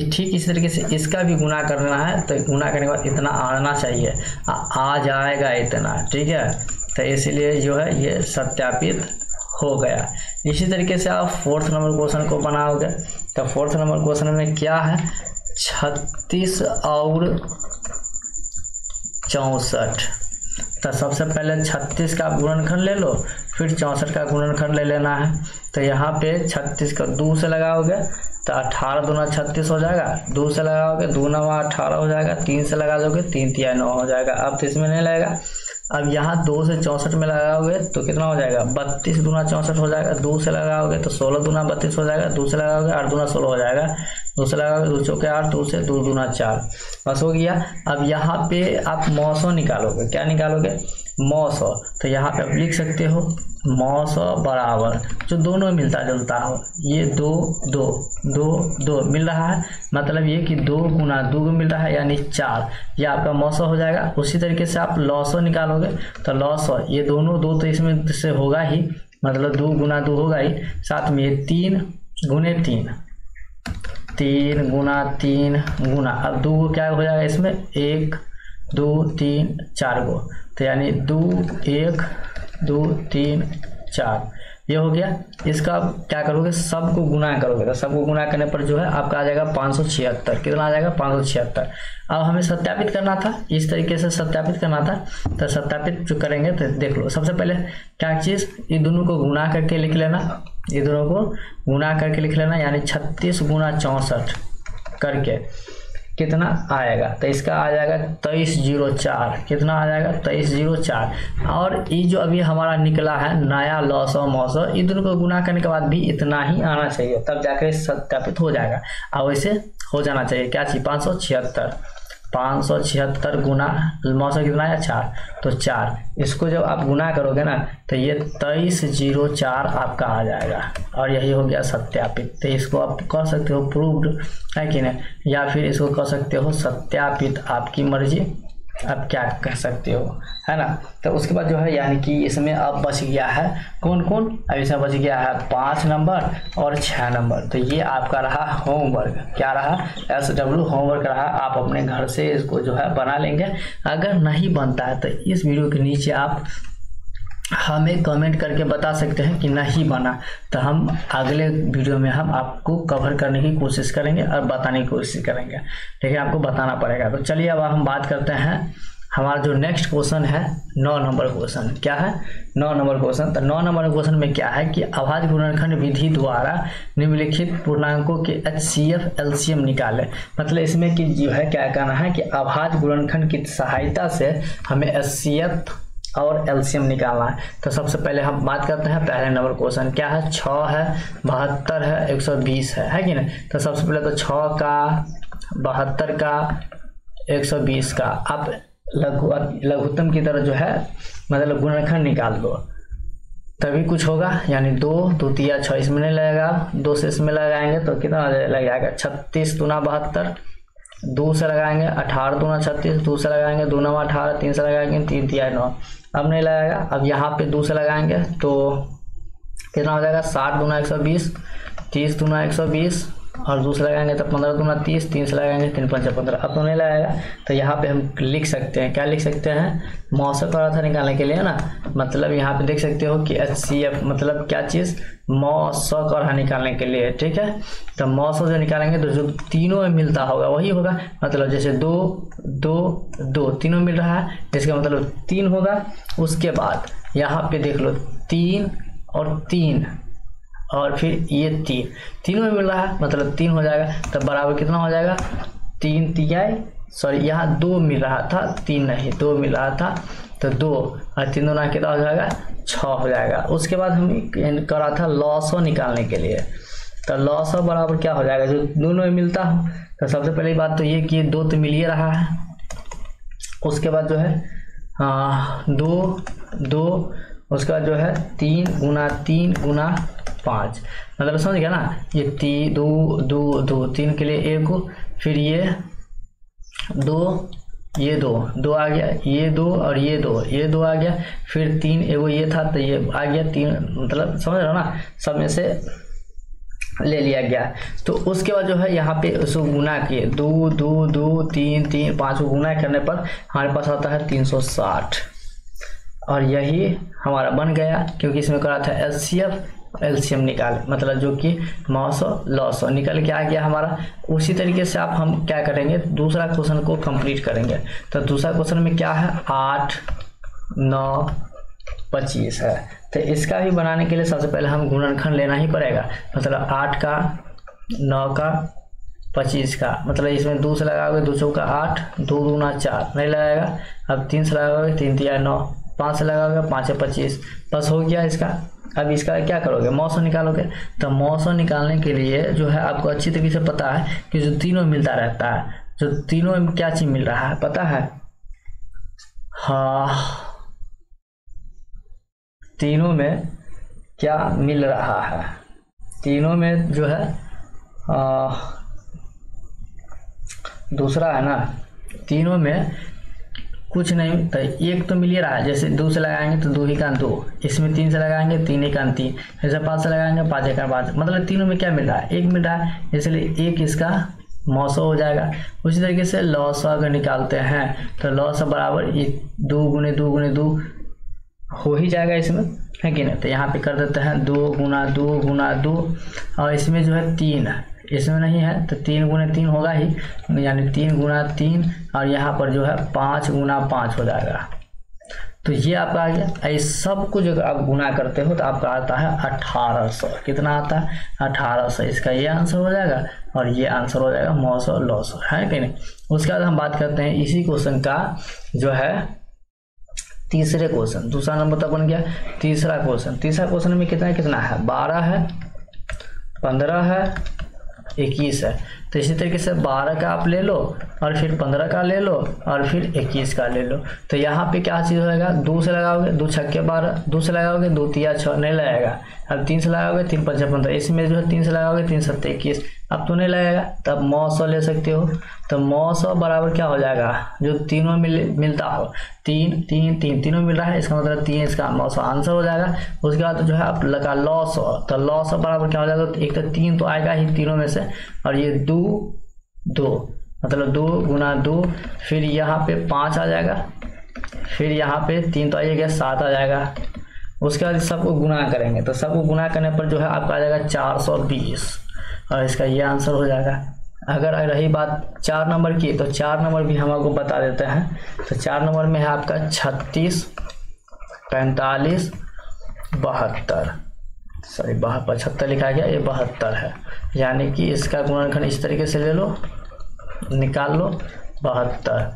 ठीक इस तरीके से इसका भी गुना करना है, तो गुना करने के बाद इतना आना चाहिए, आ जाएगा इतना, ठीक है। तो इसलिए जो है ये सत्यापित हो गया। इसी तरीके से आप 4th नंबर क्वेश्चन को बनाओगे, तो 4th नंबर क्वेश्चन में क्या है, 36 और 64। तो सबसे पहले 36 का गुणनखंड ले लो, फिर 64 का गुणनखंड ले लेना है। तो यहाँ पे 36 का 2 से लगाओगे तो 18 दूना 36 हो जाएगा, 2 से लगाओगे 2 नवा 18 हो जाएगा, 3 से लगा दोगे 3 तिया 9 हो जाएगा। अब तो इसमें नहीं लगेगा। अब यहाँ 2 से 64 में लगाओगे तो कितना हो जाएगा, 32 दूना 64 हो जाएगा, 2 से लगाओगे तो 16 दूना 32 हो जाएगा, 2 से लगाओगे 8 दूना 16 हो जाएगा, 2 से लगाओगे 2 चौके 8, 2 से 2 दूना 4, बस हो गया। अब यहाँ पे आप मौसो निकालोगे, क्या निकालोगे, मौसो। तो यहाँ पे आप लिख सकते हो मौसो बराबर जो दोनों मिलता जुलता हो, ये 2 2 2 2 मिल रहा है, मतलब ये कि 2 गुना 2 मिल रहा है, यानी 4, ये आपका मौसो हो जाएगा। उसी तरीके से आप लॉसो निकालोगे, तो लॉसो ये दोनों 2 तो इसमें से होगा ही, मतलब 2 गुना 2 होगा ही, साथ में ये 3 गुने 3, 3 गुना 3 गुना, अब 2 को क्या हो जाएगा इसमें, 1 2 3 4 को, तो यानी 2 1 2 3 4 ये हो गया। इसका आप क्या करोगे, सबको गुना करोगे, तो सबको गुना करने पर जो है आपका आ जाएगा 576, कितना आ जाएगा 576। अब हमें सत्यापित करना था, इस तरीके से सत्यापित करना था। तो सत्यापित जो करेंगे तो देख लो, सबसे पहले क्या चीज़, ये दोनों को गुना करके लिख लेना, ये दोनों को गुना करके लिख लेना, यानी 36 गुना 64 करके कितना आएगा, तो इसका आ जाएगा 2304, कितना आ जाएगा 2304। और ये जो अभी हमारा निकला है नया लॉसो मौसो, इन दोनों को गुना करने के बाद भी इतना ही आना चाहिए, तब जाकर सत्यापित हो जाएगा। और वैसे हो जाना चाहिए, क्या चाहिए, 576 गुना मौसो कितना है 4, तो 4, इसको जब आप गुना करोगे ना तो ये 2304 आपका आ जाएगा, और यही हो गया सत्यापित। तो इसको आप कह सकते हो प्रूव्ड, है कि नहीं, या फिर इसको कह सकते हो सत्यापित, आपकी मर्जी। अब क्या कह सकते हो, है ना। तो उसके बाद जो है यानी कि इसमें अब बच गया है कौन कौन, अब इसमें बच गया है 5 नंबर और 6 नंबर। तो ये आपका रहा होमवर्क, क्या रहा, SW होमवर्क रहा। आप अपने घर से इसको जो है बना लेंगे। अगर नहीं बनता है तो इस वीडियो के नीचे आप हमें कमेंट करके बता सकते हैं कि नहीं बना, तो हम अगले वीडियो में हम आपको कवर करने की कोशिश करेंगे और बताने की कोशिश करेंगे, लेकिन आपको बताना पड़ेगा। तो चलिए अब हम बात करते हैं हमारा जो नेक्स्ट क्वेश्चन है 9 नंबर क्वेश्चन। क्या है 9 नंबर क्वेश्चन। तो 9 नंबर क्वेश्चन में क्या है कि अभाज्य गुणनखंड विधि द्वारा निम्नलिखित पूर्णांकों के HCF LCM निकाले। मतलब इसमें कि जो है क्या कहना है कि अभाज्य गुणनखंड की सहायता से हमें HCF और LCM निकालना है। तो सबसे पहले हम बात करते हैं पहले नंबर क्वेश्चन। क्या है 6 है, 72 है, 120 है कि नहीं। तो सबसे पहले तो 6 का, 72 का, 120 का आप लघुत्तम की तरह जो है मतलब गुणनखंड निकाल दो, तभी कुछ होगा। यानी 2 2 3 6 इसमें नहीं लगेगा, 2 से इसमें लगाएंगे तो कितना लग जाएगा 36 दूना 72, 2 से लगाएंगे 18 दूना 36, 2 से लगाएंगे 2 9 18, 3 से लगाएंगे 3 3 9, अब नहीं लगाएगा। अब यहाँ पे 2 से लगाएंगे तो कितना हो जाएगा 60 दूना 120, 30 दूना 120 और 2 से लगाएंगे तो 15 दूना 30, 3 से लगाएंगे 3 5 15, अब तो नहीं लगाएगा। तो यहाँ पे हम लिख सकते हैं, क्या लिख सकते हैं, मौसम का था निकालने के लिए ना। मतलब यहाँ पे देख सकते हो कि HCF मतलब क्या चीज़, मौसम का निकालने के लिए, ठीक है। तो मौसम जो निकालेंगे तो जो तीनों में मिलता होगा वही होगा। मतलब जैसे 2 2 2 तीनों मिल रहा है, इसका मतलब 3 होगा। उसके बाद यहाँ पे देख लो 3 और 3 और फिर ये 3 तीनों में मिल रहा है, मतलब 3 हो जाएगा। तो बराबर कितना हो जाएगा 3 3 सॉरी यहाँ 2 मिल रहा था, 3 नहीं 2 मिल रहा था, तो 2 और 3 दूना कितना हो जाएगा 6 हो जाएगा। उसके बाद हम करा था लॉसो निकालने के लिए। तो लॉसो बराबर क्या हो जाएगा, जो दोनों में मिलता हो। तो सबसे पहली बात तो ये कि 2 तो मिल ही रहा है। उसके बाद जो है 2 2, उसके बाद जो है 3 गुना 3 गुना 5, मतलब समझ गया ना। ये 3 2 2 2 3 के लिए 1, फिर ये 2 ये 2 2 आ गया, ये 2 और ये 2 ये 2 आ गया, फिर 3 एगो ये था तो ये आ गया 3, मतलब समझ रहे हो ना, सब में से ले लिया गया। तो उसके बाद जो है यहाँ पे उसको गुना किए 2 2 2 3 3 5 को गुना करने पर हमारे पास आता है 360 और यही हमारा बन गया, क्योंकि इसमें करा था HCF LCM निकाल, मतलब जो कि मौसो लॉसो निकल के आ गया हमारा। उसी तरीके से आप हम क्या करेंगे, दूसरा क्वेश्चन को कंप्लीट करेंगे। तो दूसरा क्वेश्चन में क्या है 8 9 25 है। तो इसका भी बनाने के लिए सबसे पहले हम गुणनखंड लेना ही पड़ेगा। मतलब 8 का 9 का 25 का, मतलब इसमें 2 से लगाओगे 2 चौका 8, 2 दूना 4 नहीं लगाएगा। अब 3 से लगाओगे 3 3 9, 5 से लगाओगे 5 25, बस हो गया इसका। अब इसका क्या करोगे, मौसम निकालोगे। तो मौसम निकालने के लिए जो है आपको अच्छी तरीके से पता है कि जो तीनों मिलता रहता है, जो तीनों में क्या चीज मिल रहा है पता है, हाँ तीनों में क्या मिल रहा है, तीनों में जो है दूसरा है ना, तीनों में कुछ नहीं, तो एक तो मिल ही रहा है। जैसे 2 से लगाएंगे तो 2 ही का 2, इसमें 3 से लगाएंगे 3 ही का 3, जैसे 5 से लगाएंगे 5 का 5, मतलब तीनों में क्या मिल रहा है, 1 मिल रहा है, इसलिए 1 इसका मौसो हो जाएगा। उसी तरीके से लॉसो अगर निकालते हैं तो लॉसो बराबर 2 गुने 2 गुने 2 हो ही जाएगा इसमें, है कि नहीं। तो यहाँ पे कर देते हैं 2 गुना 2 गुना 2, और इसमें जो है 3 इसमें नहीं है तो 3 गुने 3 होगा ही, यानी 3 गुना 3, और यहाँ पर जो है 5 गुना 5 हो जाएगा। तो ये आपका आ गया। इस सब कुछ अगर आप गुना करते हो तो आपका आता है 1800। कितना आता है 1800। इसका ये आंसर हो जाएगा और ये आंसर हो जाएगा मौसो लॉसो, है कि नहीं। उसके बाद हम बात करते हैं इसी क्वेश्चन का जो है तीसरे क्वेश्चन, दूसरा नंबर तो बन गया। तीसरा क्वेश्चन में कितना है 12 है, 15 है, 21 है। तो इसी तरीके से 12 का आप ले लो और फिर 15 का ले लो और फिर 21 का ले लो। तो यहाँ पे क्या चीज़ होगा, 2 से लगाओगे 2 छक्के 12, 2 से लगाओगे 2 3 6 नहीं लगाएगा। अब 3 से लगाओगे 3 5 15, इसमें जो है 3 से लगाओगे 3 7 21, अब तो नहीं लगेगा, तब मौ 100 ले सकते हो। तो मौ 100 बराबर क्या हो जाएगा, जो तीनों मिलता हो, 3 3 3 तीनों मिल रहा है, इसका मतलब 3, इसका मौ 100 आंसर हो जाएगा। उसके बाद जो है आप लगा लॉ 100, तो लॉ 100 बराबर क्या हो जाएगा, एक तो 3 तो आएगा ही तीनों में से, और ये 2 2 मतलब 2 गुना 2, फिर यहाँ पे 5 आ जाएगा, फिर यहाँ पे 3 तो आइएगा 7 आ जाएगा। उसके बाद सबको गुना करेंगे, तो सबको गुना करने पर जो है आपका आ जाएगा 420, और इसका ये आंसर हो जाएगा। अगर रही बात 4 नंबर की, तो 4 नंबर भी हम आपको बता देते हैं। तो 4 नंबर में है आपका 36 45 72, सॉरी 75 लिखा गया, ये 72 है। यानी कि इसका गुणनखंड इस तरीके से ले लो, निकाल लो 72,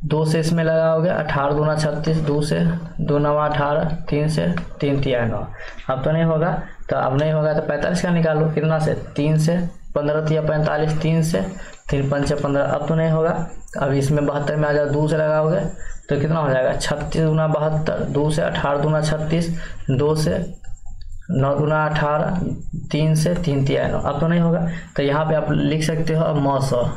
2 से इसमें लगाओगे 18 दूना 36, 2 से 2 9 18, 3 से 3 3 9। अब तो नहीं होगा, तो अब नहीं होगा तो 45 का निकाल लो, कितना से 3 से 15 3 45, 3 से 3 5 15। अब तो नहीं होगा, अब इसमें 72 में आ जाओ, 2 से लगाओगे तो कितना हो जाएगा 36 दूना 72, 2 से 18 दूना 36, 2 से 9 दूना 18, 3 से 3 3 9। अब तो नहीं होगा, तो यहाँ पे आप लिख सकते हो अब मौ 100,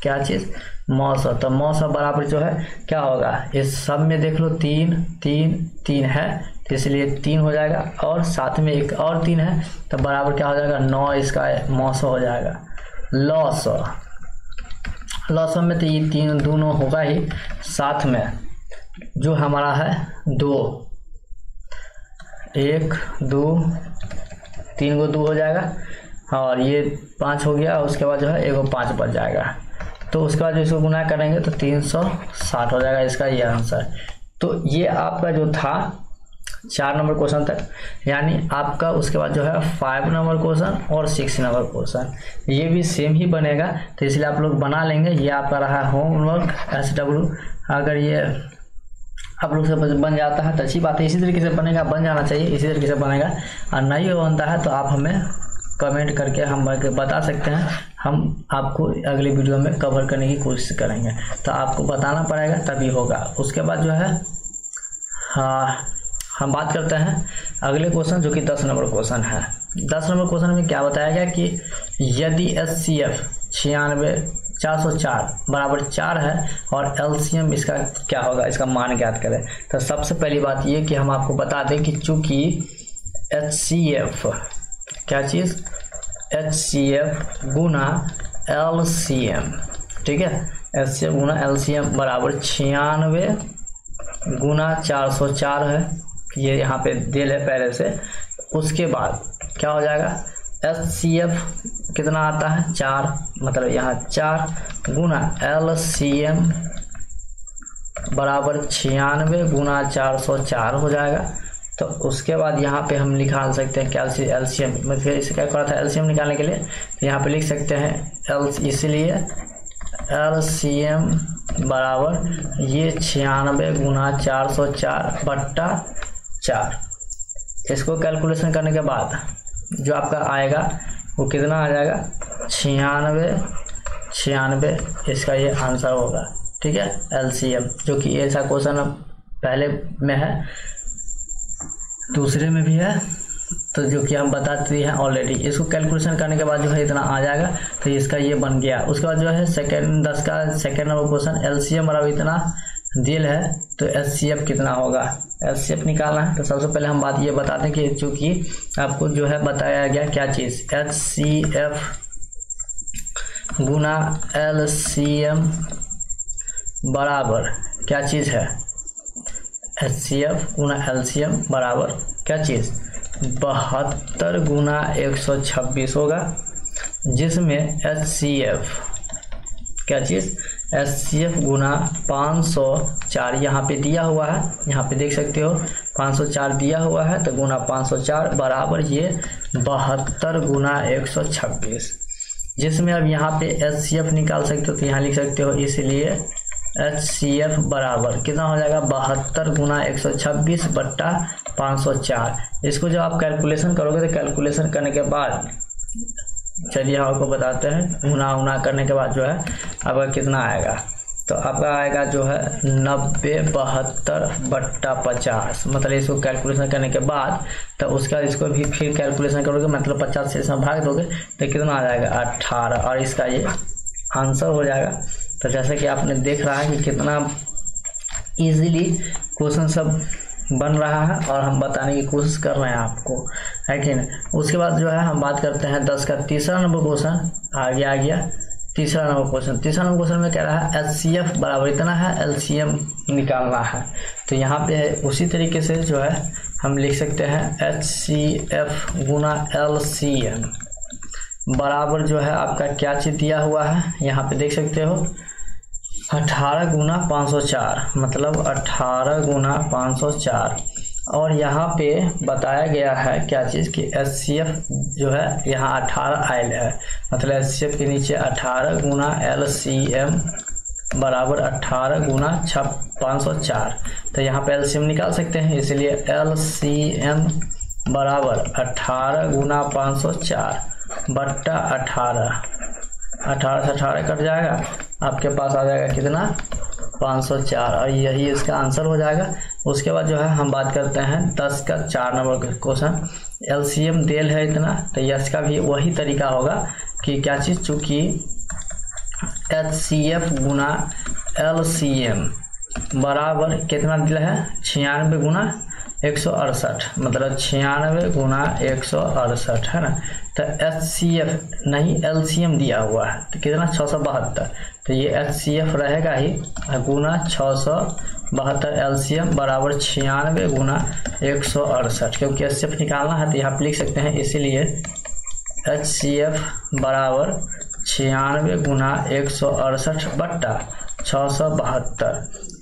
क्या चीज़ मौ 100। तो मौ 100 बराबर जो है क्या होगा, इस सब में देख लो 3 3 3 है, तो इसलिए 3 हो जाएगा, और साथ में एक और 3 है, तो बराबर क्या हो जाएगा 9, इसका मौ 100 हो जाएगा। लॉ 100, लॉ 100 में तो ये 3 दोनों होगा ही, साथ में जो हमारा है 2 1 2 3 को 2 हो जाएगा, और ये 5 हो गया, उसके बाद जो है एगो 5 बच जाएगा। तो उसके बाद इसको गुना करेंगे तो 360 हो जाएगा, इसका ये आंसर। तो ये आपका जो था 4 नंबर क्वेश्चन तक, यानी आपका उसके बाद जो है 5 नंबर क्वेश्चन और 6 नंबर क्वेश्चन, ये भी सेम ही बनेगा, तो इसलिए आप लोग बना लेंगे। ये आपका रहा होमवर्क SW। अगर ये आप लोग से बन जाता है तो अच्छी बात है, इसी तरीके से बनेगा, बन जाना चाहिए, इसी तरीके से बनेगा। और नहीं बनता है तो आप हमें कमेंट करके हम बता सकते हैं, हम आपको अगले वीडियो में कवर करने की कोशिश करेंगे। तो आपको बताना पड़ेगा तभी होगा। उसके बाद जो है हम बात करते हैं अगले क्वेश्चन, जो कि 10 नंबर क्वेश्चन है। 10 नंबर क्वेश्चन में क्या बताया गया कि यदि HCF 96 404 बराबर 4 है और LCM इसका क्या होगा, इसका मान ज्ञात करें। तो सबसे पहली बात ये कि हम आपको बता दें कि चूंकि HCF क्या चीज़, HCF गुना LCM, ठीक है, HCF गुना LCM बराबर 96 गुना 404 है, ये यहाँ पे दिल है पहले से। उसके बाद क्या हो जाएगा, HCF कितना आता है 4, मतलब यहाँ 4 गुना LCM बराबर 96 गुना 404 हो जाएगा। तो उसके बाद यहाँ पे हम निकाल सकते हैं क्या LCM, मैं फिर इसे क्या करा था LCM निकालने के लिए, तो यहाँ पे लिख सकते हैं इसलिए LCM बराबर ये 96 गुना 404 बट्टा 4। इसको कैलकुलेशन करने के बाद जो आपका आएगा वो कितना आ जाएगा 96, इसका ये आंसर होगा, ठीक है, LCM, जो कि ऐसा क्वेश्चन पहले में है, दूसरे में भी है, तो जो कि हम बता दिए हैं ऑलरेडी। इसको कैलकुलेशन करने के बाद जो है इतना आ जाएगा, तो इसका ये बन गया। उसके बाद जो है 10 का सेकेंड नंबर क्वेश्चन, LCM बराबर इतना दिल है, तो HCF कितना होगा, HCF निकालना है। तो सबसे पहले हम बात ये बता दें कि चूँकि आपको जो है बताया गया क्या चीज़, HCF गुना LCM बराबर क्या चीज़ है, HCF गुना LCM बराबर क्या चीज़ 72 गुना 126 होगा, जिसमें HCF क्या चीज़ HCF गुना 504 यहाँ पे दिया हुआ है, यहाँ पे देख सकते हो 504 दिया हुआ है, तो गुना 504 बराबर ये 72 गुना 126, जिसमें अब यहाँ पे HCF निकाल सकते हो, तो यहाँ लिख सकते हो, इसलिए HCF बराबर कितना हो जाएगा 72 गुना 126 बट्टा 504। इसको जब आप कैलकुलेशन करोगे तो कैलकुलेशन करने के बाद चलिए आपको बताते हैं, गुना करने के बाद जो है आपका कितना आएगा। तो आपका आएगा जो है 90/72/50। मतलब इसको कैलकुलेशन करने के बाद तो उसका इसको भी फिर कैलकुलेशन करोगे, मतलब 50 से इसमें भाग दोगे तो कितना आ जाएगा 18, और इसका ये आंसर हो जाएगा। तो जैसे कि आपने देख रहा है कि कितना इजीली क्वेश्चन सब बन रहा है और हम बताने की कोशिश कर रहे हैं आपको, है कि नहीं। उसके बाद जो है हम बात करते हैं 10 का तीसरा नंबर क्वेश्चन। आगे आ गया तीसरा नंबर क्वेश्चन। तीसरा नंबर क्वेश्चन में कह रहा है HCF बराबर इतना है, LCM निकालना है। तो यहाँ पे उसी तरीके से जो है हम लिख सकते हैं HCF गुना LCM बराबर जो है आपका क्या चीज़ दिया हुआ है, यहाँ पे देख सकते हो 18 गुना 504, मतलब 18 गुना 504। और यहाँ पे बताया गया है क्या चीज़ कि HCF जो है यहाँ 18 आयल है, मतलब HCF के नीचे 18 गुना LCM बराबर 18 गुना 504। तो यहाँ पे LCM निकाल सकते हैं, इसलिए LCM बराबर 18 गुना 504 बट्टा 18 से 18 कट जाएगा, आपके पास आ जाएगा कितना 504, और यही इसका आंसर हो जाएगा। उसके बाद जो है हम बात करते हैं 10 का 4 नंबर क्वेश्चन। LCM देल है इतना, तो इसका भी वही तरीका होगा कि क्या चीज़, चूँकि HCF गुना LCM बराबर कितना दिया है 96 गुना 168, मतलब 96 गुना 168 है ना। तो HCF नहीं LCM दिया हुआ है, तो कितना 672, तो ये HCF रहेगा ही गुना 672 LCM बराबर 96 गुना 168, क्योंकि HCF निकालना है तो यहाँ पे लिख सकते हैं, इसीलिए HCF बराबर 96 गुना 168 बट्टा 672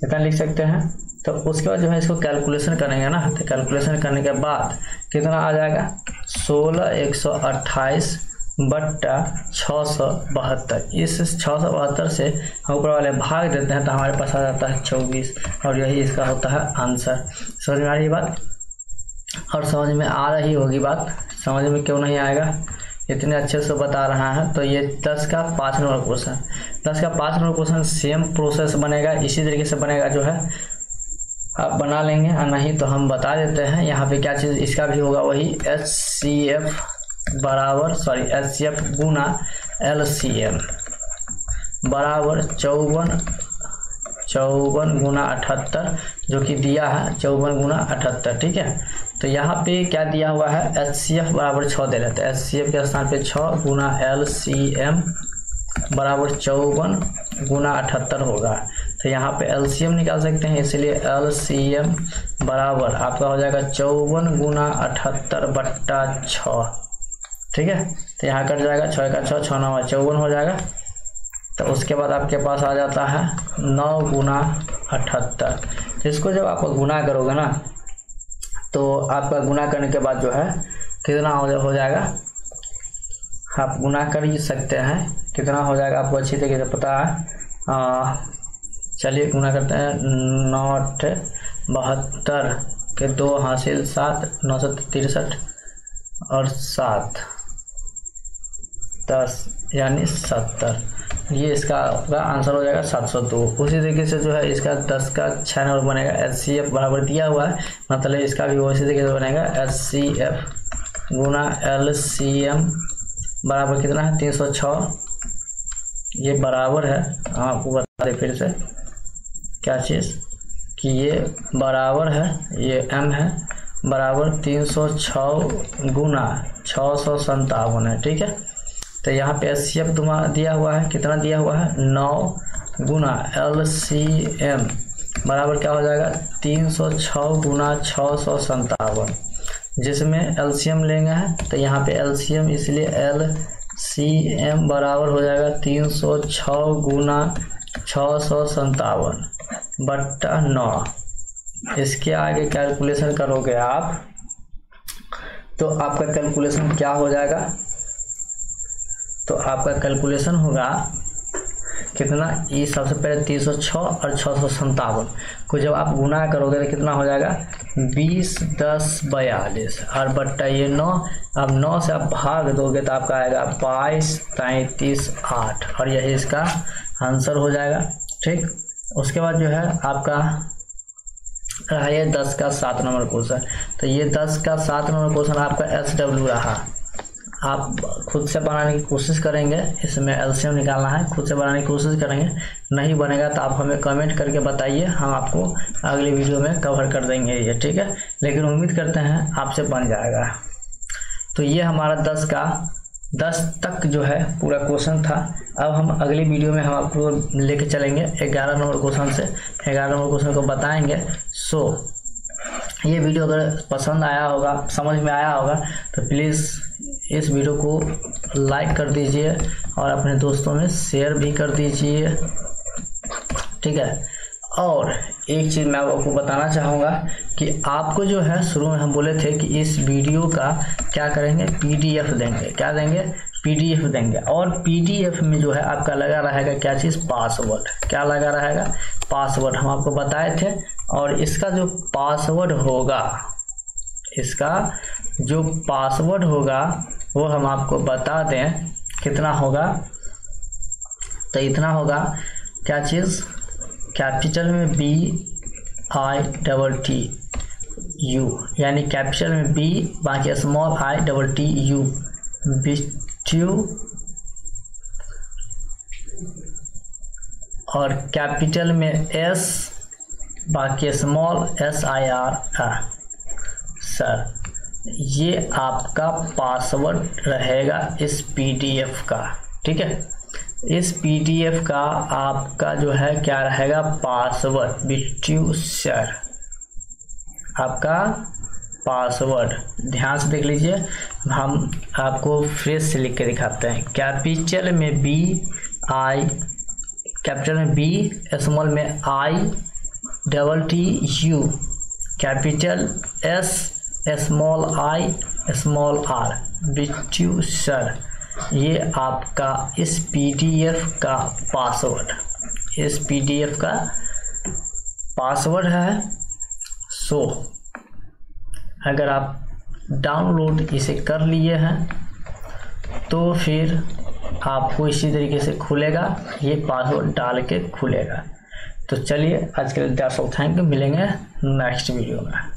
इतना लिख सकते हैं। तो उसके बाद जो है इसको कैलकुलेशन करेंगे ना, तो कैलकुलेशन करने के बाद कितना आ जाएगा 16,128 बट्टा 672। इस 672 से हम ऊपर वाले भाग देते हैं तो हमारे पास आ जाता है 24, और यही इसका होता है आंसर। समझ में आ रही बात, और समझ में आ रही होगी बात, समझ में क्यों नहीं आएगा, इतने अच्छे से बता रहा है। तो ये 10 का 5 नंबर क्वेश्चन, 10 का 5 नंबर क्वेश्चन सेम प्रोसेस बनेगा, इसी तरीके से बनेगा, जो है आप बना लेंगे, और नहीं तो हम बता देते हैं। यहाँ पे क्या चीज़ इसका भी होगा वही HCF गुना LCM बराबर 54 गुना 78, जो कि दिया है 54 गुना 78, ठीक है। तो यहाँ पे क्या दिया हुआ है HCF बराबर 6 दे रहे थे, HCF के स्थान पे 6 गुना LCM बराबर 54 गुना 78 होगा। तो यहाँ पे LCM निकाल सकते हैं, इसलिए LCM बराबर आपका हो जाएगा 54 गुना 78 बट्टा 6, ठीक है। तो यहाँ कट जाएगा 6 का 6, 6 9 54 हो जाएगा। तो उसके बाद आपके पास आ जाता है 9 गुना 78। इसको जब आप गुना करोगे ना, तो आपका गुना करने के बाद जो है कितना हो जाएगा, आप गुना कर ही सकते हैं, कितना हो जाएगा आपको अच्छी तरीके से पता है। चलिए गुना करते हैं, 9×8 = 72 के 2 हासिल 7, 963 और 7 10 यानी 70, ये इसका आंसर हो जाएगा 702। उसी तरीके से जो है इसका 10 का 6 नंबर बनेगा, HCF बराबर दिया हुआ है, मतलब इसका भी उसी तरीके से बनेगा, HCF गुना LCM बराबर कितना है 306, ये बराबर है, आपको बता दें फिर से क्या चीज़ कि ये बराबर है, ये M है, बराबर 306 गुना 657 है, ठीक है। तो यहाँ पे HCF दिया हुआ है, कितना दिया हुआ है 9 गुना LCM बराबर क्या हो जाएगा 306 गुना 657, जिसमें LCM लेंगे है, तो यहाँ पे LCM, इसलिए LCM बराबर हो जाएगा 306 गुना 657 बट्टा 9। इसके आगे कैलकुलेशन करोगे आप तो आपका कैलकुलेशन क्या हो जाएगा, तो आपका कैलकुलेशन होगा कितना, ये सबसे पहले 306 और 657 को जब आप गुना करोगे तो कितना हो जाएगा 20 10 42 और बट्टा ये 9। अब 9 से आप भाग दोगे तो आपका आएगा 22 33 8, और यही इसका आंसर हो जाएगा, ठीक। उसके बाद जो है आपका रहा ये 10 का 7 नंबर क्वेश्चन। तो ये 10 का 7 नंबर क्वेश्चन आपका SW रहा। आप खुद से बनाने की कोशिश करेंगे, इसमें LCM निकालना है, खुद से बनाने की कोशिश करेंगे। नहीं बनेगा तो आप हमें कमेंट करके बताइए, हम आपको अगली वीडियो में कवर कर देंगे ये, ठीक है। लेकिन उम्मीद करते हैं आपसे बन जाएगा। तो ये हमारा 10 तक जो है पूरा क्वेश्चन था। अब हम अगली वीडियो में हम आपको लेके चलेंगे 11 नंबर क्वेश्चन से, 11 नंबर क्वेश्चन को बताएंगे। ये वीडियो अगर पसंद आया होगा, समझ में आया होगा, तो प्लीज़ इस वीडियो को लाइक कर दीजिए और अपने दोस्तों में शेयर भी कर दीजिए, ठीक है। और एक चीज़ मैं आपको बताना चाहूँगा कि आपको जो है शुरू में हम बोले थे कि इस वीडियो का क्या करेंगे, PDF देंगे। क्या देंगे? PDF देंगे। और PDF में जो है आपका लगा रहेगा क्या चीज़, पासवर्ड। क्या लगा रहेगा? पासवर्ड हम आपको बताए थे। और इसका जो पासवर्ड होगा, इसका जो पासवर्ड होगा वो हम आपको बता दें कितना होगा। तो इतना होगा, क्या चीज़, कैपिटल में BITTU, यानी कैपिटल में B, बाकी स्मॉल ITTU, बिट्यू। और कैपिटल में S, बाकी स्मॉल SIR। सर, ये आपका पासवर्ड रहेगा इस PDF का, ठीक है। इस PDF का आपका जो है क्या रहेगा, पासवर्ड, बिट्यू सर, आपका पासवर्ड। ध्यान से देख लीजिए, हम आपको फ्रेश से लिख के दिखाते हैं। कैपिटल में BI, कैपिटल में B, स्मॉल में ITTU, capital S, small I, small R, Bittu sir. ये आपका इस PDF का पासवर्ड, इस PDF का पासवर्ड है। अगर आप डाउनलोड इसे कर लिए हैं तो फिर आपको इसी तरीके से खुलेगा, ये पासवर्ड डाल के खुलेगा। तो चलिए आज के लिए दैट्स ऑल, थैंक यू। मिलेंगे नेक्स्ट वीडियो में।